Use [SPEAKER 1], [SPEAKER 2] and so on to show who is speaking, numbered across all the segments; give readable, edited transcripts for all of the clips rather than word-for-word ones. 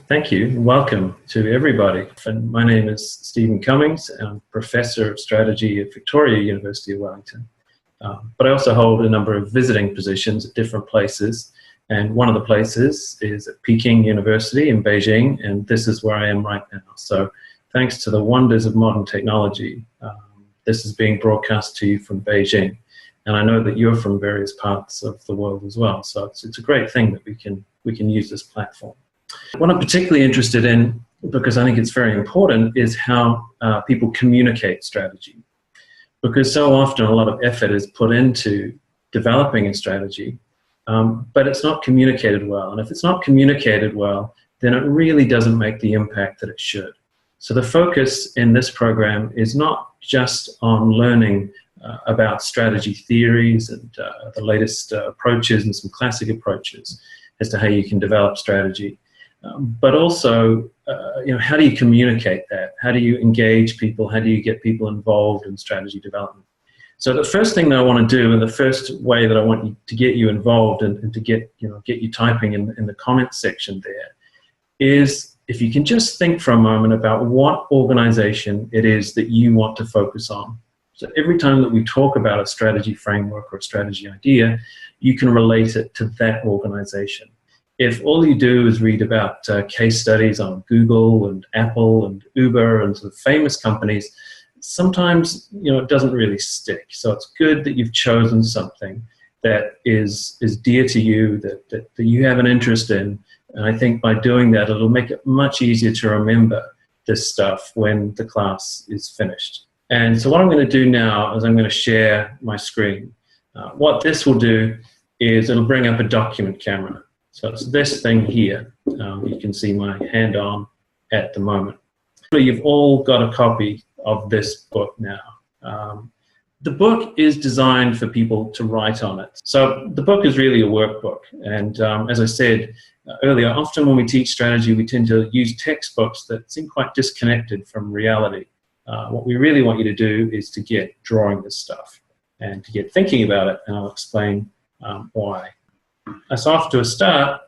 [SPEAKER 1] Thank you and welcome to everybody. And my name is Stephen Cummings. I'm Professor of Strategy at Victoria University of Wellington. But I also hold a number of visiting positions at different places. And one of the places is at Peking University in Beijing, and this is where I am right now. So thanks to the wonders of modern technology, this is being broadcast to you from Beijing. And I know that you're from various parts of the world as well. So it's a great thing that we can use this platform. What I'm particularly interested in, because I think it's very important, is how people communicate strategy. Because so often a lot of effort is put into developing a strategy, but it's not communicated well. And if it's not communicated well, then it really doesn't make the impact that it should. So the focus in this program is not just on learning about strategy theories and the latest approaches and some classic approaches as to how you can develop strategy. But also, how do you communicate that? How do you engage people? How do you get people involved in strategy development? So the first thing that I want to do, and the first way that I want to get you involved and to get you typing in the comments section there, is if you can just think for a moment about what organization it is that you want to focus on. So every time that we talk about a strategy framework or a strategy idea, you can relate it to that organization. If all you do is read about case studies on Google and Apple and Uber and sort of famous companies, sometimes it doesn't really stick. So it's good that you've chosen something that is dear to you, that you have an interest in. And I think by doing that, it'll make it much easier to remember this stuff when the class is finished. And so what I'm going to do now is I'm going to share my screen. What this will do is it'll bring up a document camera. So it's this thing here. You can see my hand on at the moment. You've all got a copy of this book now. The book is designed for people to write on it. So the book is really a workbook. And as I said earlier, often when we teach strategy, we tend to use textbooks that seem quite disconnected from reality. What we really want you to do is to get drawing this stuff and to get thinking about it, and I'll explain why. So off to a start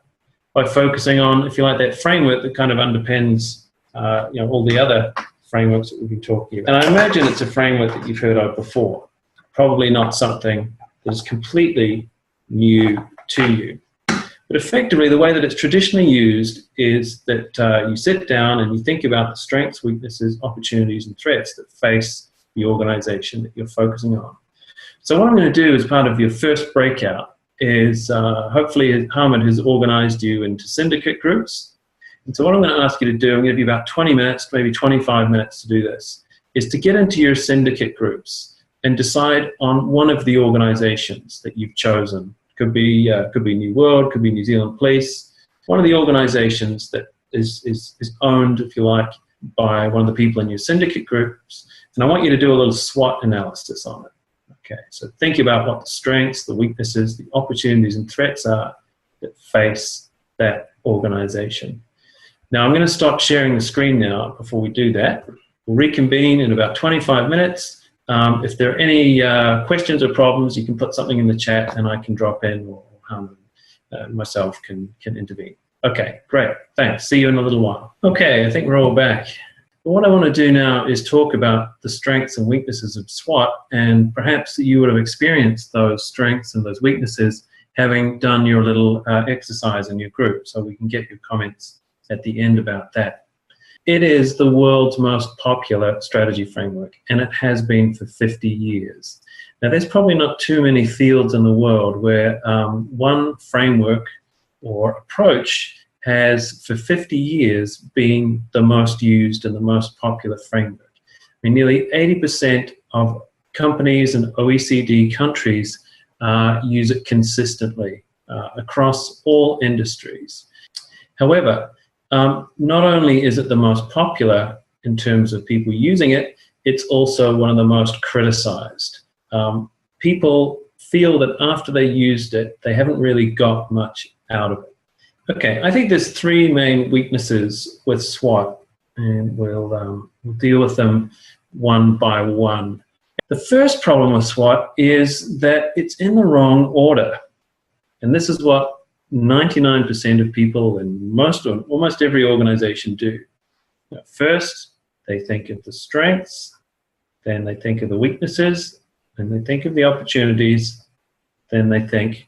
[SPEAKER 1] by focusing on, if you like, that framework that kind of underpins all the other frameworks that we've been talking about. And I imagine it's a framework that you've heard of before, probably not something that is completely new to you. But effectively, the way that it's traditionally used is that you sit down and you think about the strengths, weaknesses, opportunities, and threats that face the organization that you're focusing on. So what I'm going to do as part of your first breakout is hopefully Hamid has organized you into syndicate groups. And so what I'm going to ask you to do, I'm going to give you about 20 minutes, maybe 25 minutes to do this, is to get into your syndicate groups and decide on one of the organizations that you've chosen. Could be New World, could be New Zealand Police, one of the organizations that is owned, if you like, by one of the people in your syndicate groups. And I want you to do a little SWOT analysis on it. Okay, so think about what the strengths, the weaknesses, the opportunities and threats are that face that organization. Now I'm going to stop sharing the screen now before we do that. We'll reconvene in about 25 minutes. If there are any questions or problems, you can put something in the chat and I can drop in, or myself can intervene. Okay, great, thanks. See you in a little while. Okay, I think we're all back. What I want to do now is talk about the strengths and weaknesses of SWOT, and perhaps you would have experienced those strengths and those weaknesses having done your little exercise in your group, so we can get your comments at the end about that. It is the world's most popular strategy framework, and it has been for 50 years. Now, there's probably not too many fields in the world where one framework or approach has for 50 years been the most used and the most popular framework. I mean, nearly 80% of companies and OECD countries use it consistently across all industries. However, not only is it the most popular in terms of people using it, it's also one of the most criticized. People feel that after they used it, they haven't really got much out of it. Okay, I think there's three main weaknesses with SWOT, and we'll deal with them one by one. The first problem with SWOT is that it's in the wrong order. And this is what 99% of people in almost every organization do. First, they think of the strengths, then they think of the weaknesses, then they think of the opportunities, then they think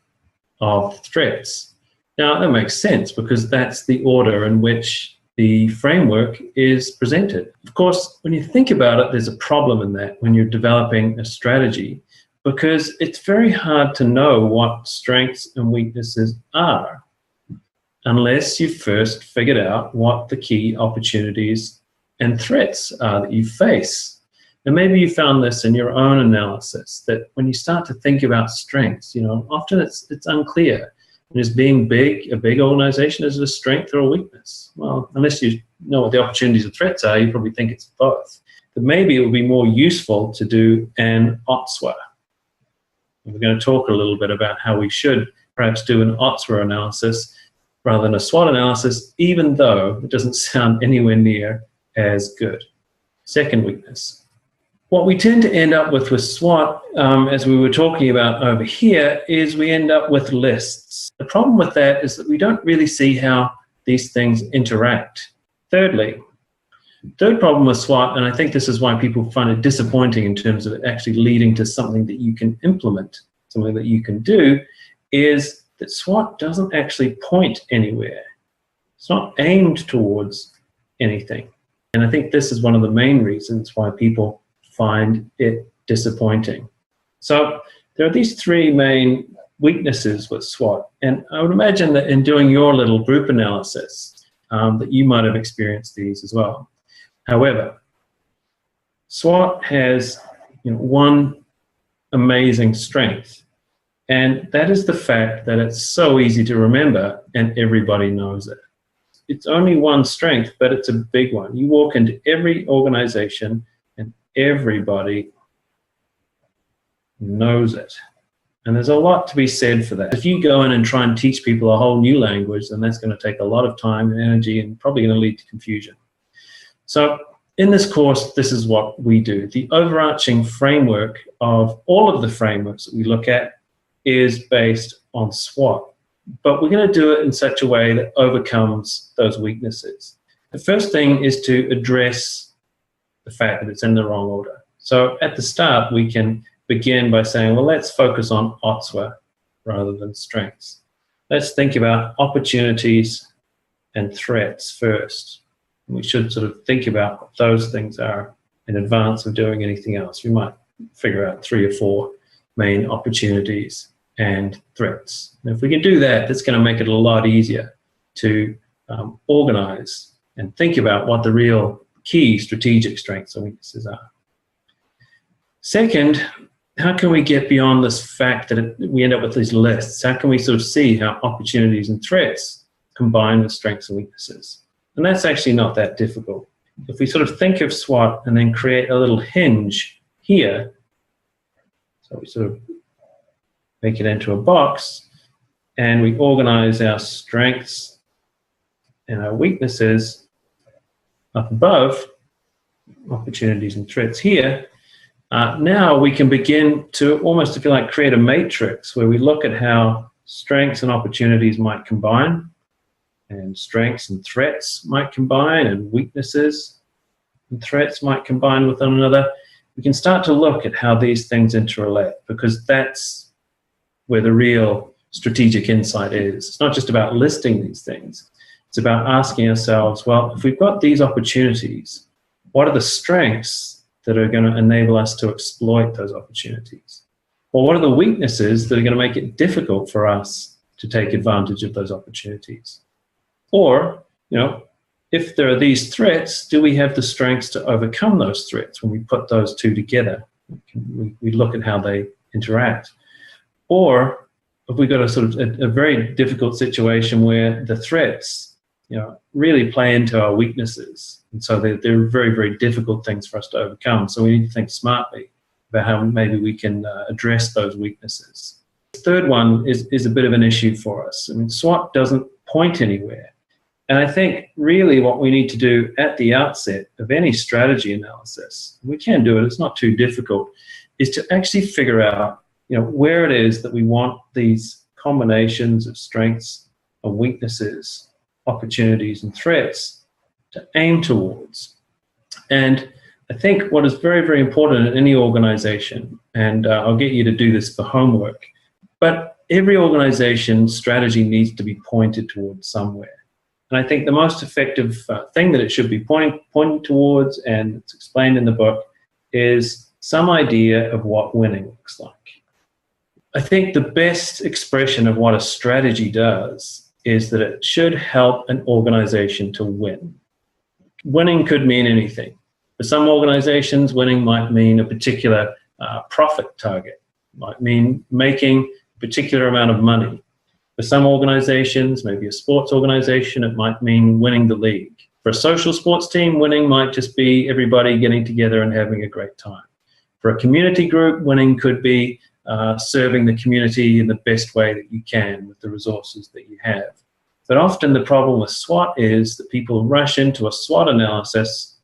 [SPEAKER 1] of threats. Now, that makes sense because that's the order in which the framework is presented. Of course, when you think about it, there's a problem in that when you're developing a strategy, because it's very hard to know what strengths and weaknesses are unless you've first figured out what the key opportunities and threats are that you face. And maybe you found this in your own analysis, that when you start to think about strengths, often it's unclear. And is being big, a big organization, is it a strength or a weakness? Well, unless you know what the opportunities and threats are, you probably think it's both. But maybe it would be more useful to do an OTSWA. And we're going to talk a little bit about how we should perhaps do an OTSWA analysis rather than a SWOT analysis, even though it doesn't sound anywhere near as good. Second weakness. What we tend to end up with SWOT, as we were talking about over here, is we end up with lists. The problem with that is that we don't really see how these things interact. Thirdly, third problem with SWOT, and I think this is why people find it disappointing in terms of it actually leading to something that you can implement, something that you can do, is that SWOT doesn't actually point anywhere. It's not aimed towards anything. And I think this is one of the main reasons why people find it disappointing. So there are these three main weaknesses with SWOT, and I would imagine that in doing your little group analysis that you might have experienced these as well. However, SWOT has one amazing strength, and that is the fact that it's so easy to remember and everybody knows it. It's only one strength, but it's a big one. You walk into every organization and everybody knows it. And there's a lot to be said for that. If you go in and try and teach people a whole new language, then that's going to take a lot of time and energy and probably going to lead to confusion. So in this course, this is what we do. The overarching framework of all of the frameworks that we look at is based on SWOT. But we're going to do it in such a way that overcomes those weaknesses. The first thing is to address the fact that it's in the wrong order. So at the start, we can begin by saying, well, let's focus on OTSWA rather than strengths. Let's think about opportunities and threats first. We should sort of think about what those things are in advance of doing anything else. We might figure out 3 or 4 main opportunities and threats. And if we can do that, that's going to make it a lot easier to organize and think about what the real key strategic strengths and weaknesses are. Second, how can we get beyond this fact that we end up with these lists? How can we sort of see how opportunities and threats combine with strengths and weaknesses? And that's actually not that difficult. If we sort of think of SWOT and then create a little hinge here, so we sort of make it into a box, and we organize our strengths and our weaknesses up above, opportunities and threats here. Now we can begin to almost, if you like, create a matrix where we look at how strengths and opportunities might combine, and strengths and threats might combine, and weaknesses and threats might combine with one another. We can start to look at how these things interrelate, because that's where the real strategic insight is. It's not just about listing these things. It's about asking ourselves, well, if we've got these opportunities, what are the strengths that are going to enable us to exploit those opportunities? Or what are the weaknesses that are going to make it difficult for us to take advantage of those opportunities? Or, if there are these threats, do we have the strengths to overcome those threats? When we put those two together, we look at how they interact. Or if we've got a sort of a very difficult situation where the threats, really play into our weaknesses, and so they're very, very difficult things for us to overcome. So we need to think smartly about how maybe we can address those weaknesses. The third one is a bit of an issue for us. I mean, SWOT doesn't point anywhere. And I think really what we need to do at the outset of any strategy analysis, we can do it, it's not too difficult, is to actually figure out where it is that we want these combinations of strengths weaknesses, opportunities, and threats to aim towards. And I think what is very, very important in any organization, and I'll get you to do this for homework, but every organization's strategy needs to be pointed towards somewhere. And I think the most effective thing that it should be pointing towards, and it's explained in the book, is some idea of what winning looks like. I think the best expression of what a strategy does is that it should help an organization to win. Winning could mean anything. For some organizations, winning might mean a particular profit target, might mean making a particular amount of money. For some organizations, maybe a sports organization, it might mean winning the league. For a social sports team, winning might just be everybody getting together and having a great time. For a community group, winning could be serving the community in the best way that you can with the resources that you have. But often the problem with SWOT is that people rush into a SWOT analysis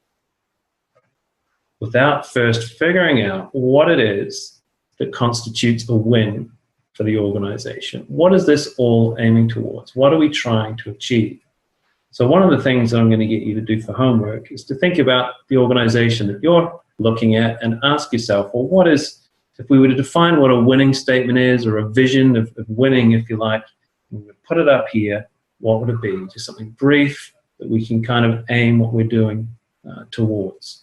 [SPEAKER 1] without first figuring out what it is that constitutes a win for the organization. What is this all aiming towards? What are we trying to achieve? So one of the things that I'm going to get you to do for homework is to think about the organization that you're looking at and ask yourself, well, what is, if we were to define what a winning statement is, or a vision of winning, if you like, and we would put it up here, what would it be? Just something brief that we can kind of aim what we're doing towards.